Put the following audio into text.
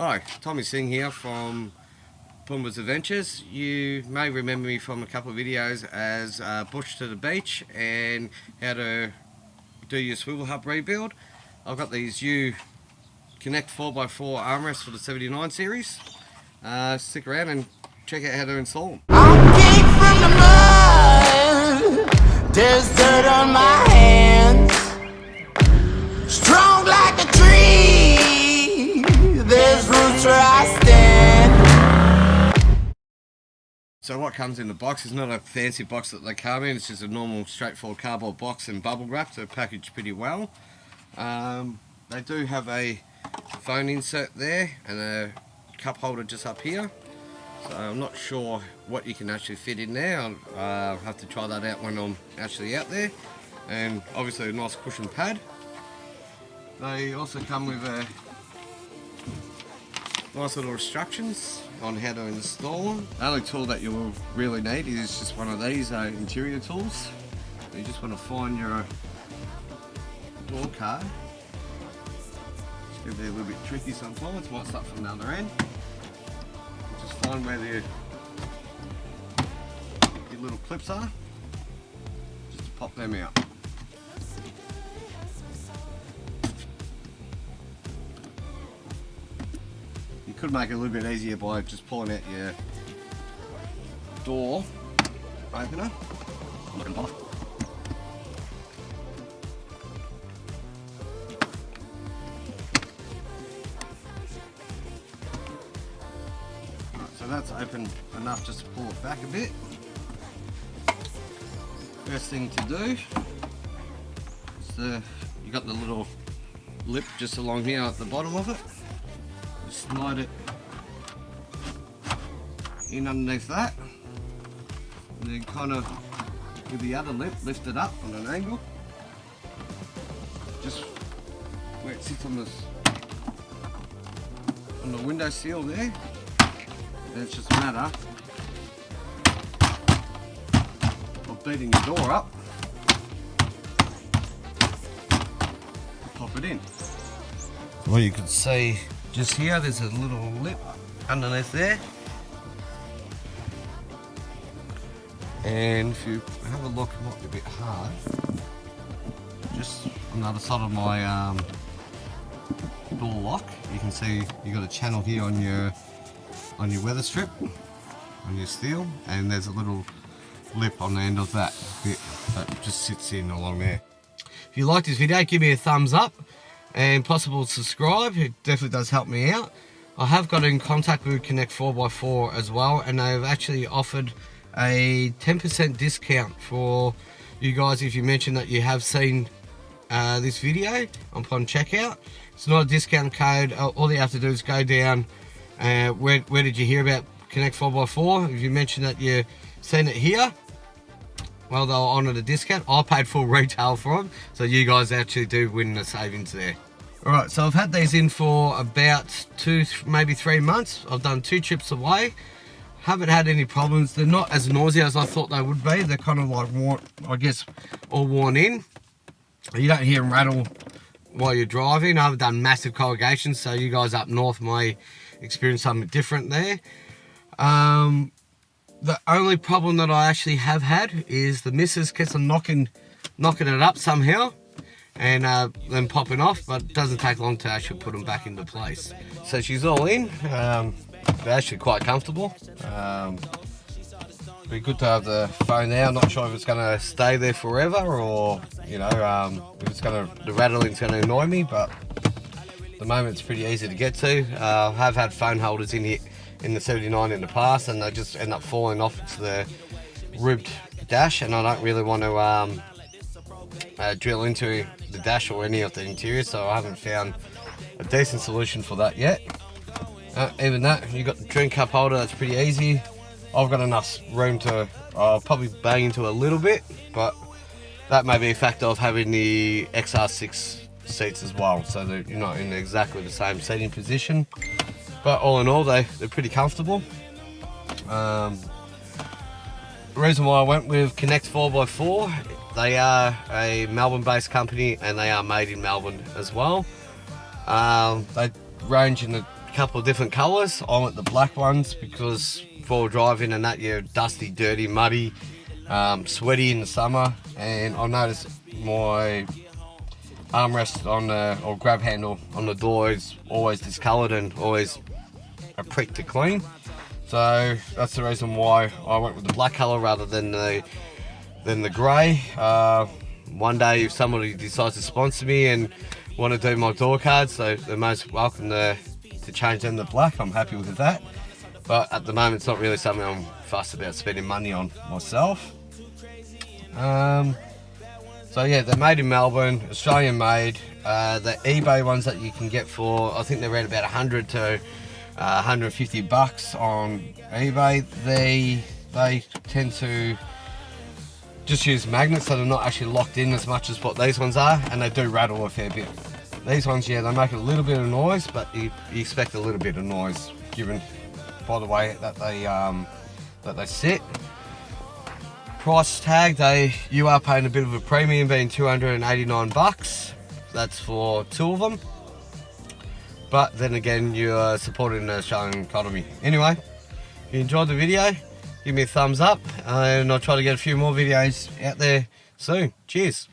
Hi, Tommy Singh here from Puumbaa's Adventures. You may remember me from a couple of videos as Bush to the Beach and how to do your swivel hub rebuild. I've got these new Connect 4x4 armrests for the 79 series. Stick around and check out how to install them. I came from the mud, there's dirt on my hands. Strong like a tree, there's roots where I stand. So what comes in the box is not a fancy box that they come in, it's just a normal straightforward cardboard box and bubble wrap, so packaged pretty well. They do have a phone insert there and a cup holder just up here. So I'm not sure what you can actually fit in there. I'll have to try that out when I'm actually out there. And obviously a nice cushion pad. They also come with a nice little instructions on how to install them. The only tool that you will really need is just one of these interior tools. You just want to find your door card. It's going to be a little bit tricky sometimes, might start from the other end. Just find where your little clips are, just to pop them out. You could make it a little bit easier by just pulling out your door opener. So that's open enough just to pull it back a bit. First thing to do is you got the little lip just along here at the bottom of it. Just slide it in underneath that, and then kind of with the other lip lift it up on an angle, just where it sits on the window sill there. And it's just a matter of beating the door up to pop it in. Well, you can see just here there's a little lip underneath there, and if you have a look, it might be a bit hard. Just on the other side of my door lock, you can see you got a channel here on your weather strip, on your steel, and there's a little lip on the end of that bit that just sits in along there. If you like this video, give me a thumbs up and possible subscribe. It definitely does help me out. I have got in contact with Connect 4x4 as well, and they've actually offered a 10% discount for you guys if you mention that you have seen this video upon checkout. It's not a discount code. All you have to do is go down where did you hear about Connect 4x4. If you mention that you seen it here, well, they'll honour the discount. I paid full retail for them, so you guys actually do win the savings there. Alright, so I've had these in for about 2, maybe 3 months. I've done 2 trips away. Haven't had any problems. They're not as noisy as I thought they would be. They're kind of like worn, I guess, all worn in. You don't hear them rattle while you're driving. I haven't done massive corrugations, so you guys up north may experience something different there. The only problem that I actually have had is the missus gets on knocking it up somehow and then popping off, but it doesn't take long to actually put them back into place. So she's all in. They're actually quite comfortable. Be good to have the phone there. I'm not sure if it's going to stay there forever, or you know, if it's the rattling's going to annoy me, but at the moment it's pretty easy to get to. I have had phone holders in here in the 79 in the past, and they just end up falling off to the ribbed dash, and I don't really want to drill into the dash or any of the interior, so I haven't found a decent solution for that yet. Even that, you got the drink cup holder, that's pretty easy. I've got enough room to probably bang into a little bit, but that may be a factor of having the XR6 seats as well, so that you're not in exactly the same seating position. But all in all, they're pretty comfortable. The reason why I went with Connect 4x4, they are a Melbourne-based company and they are made in Melbourne as well. They range in the a couple of different colours. I want the black ones because for driving and that, you're dusty, dirty, muddy, sweaty in the summer. And I noticed my armrest on the, or grab handle on the door is always discoloured and always a prick to clean. So that's the reason why I went with the black colour rather than the grey. One day if somebody decides to sponsor me and want to do my door cards, so they're most welcome to change them to black. I'm happy with that. But at the moment it's not really something I'm fussed about spending money on myself. So yeah, they're made in Melbourne, Australian made. The eBay ones that you can get for, I think they're around about 100 to 150 bucks on eBay. They tend to just use magnets, so they're not actually locked in as much as what these ones are, and they do rattle a fair bit. These ones, yeah, they make a little bit of noise, but you expect a little bit of noise given by the way that they sit. Price tag, you are paying a bit of a premium, being 289 bucks. That's for 2 of them. But then again, you're supporting the Australian economy. Anyway, if you enjoyed the video, give me a thumbs up, and I'll try to get a few more videos out there soon. Cheers.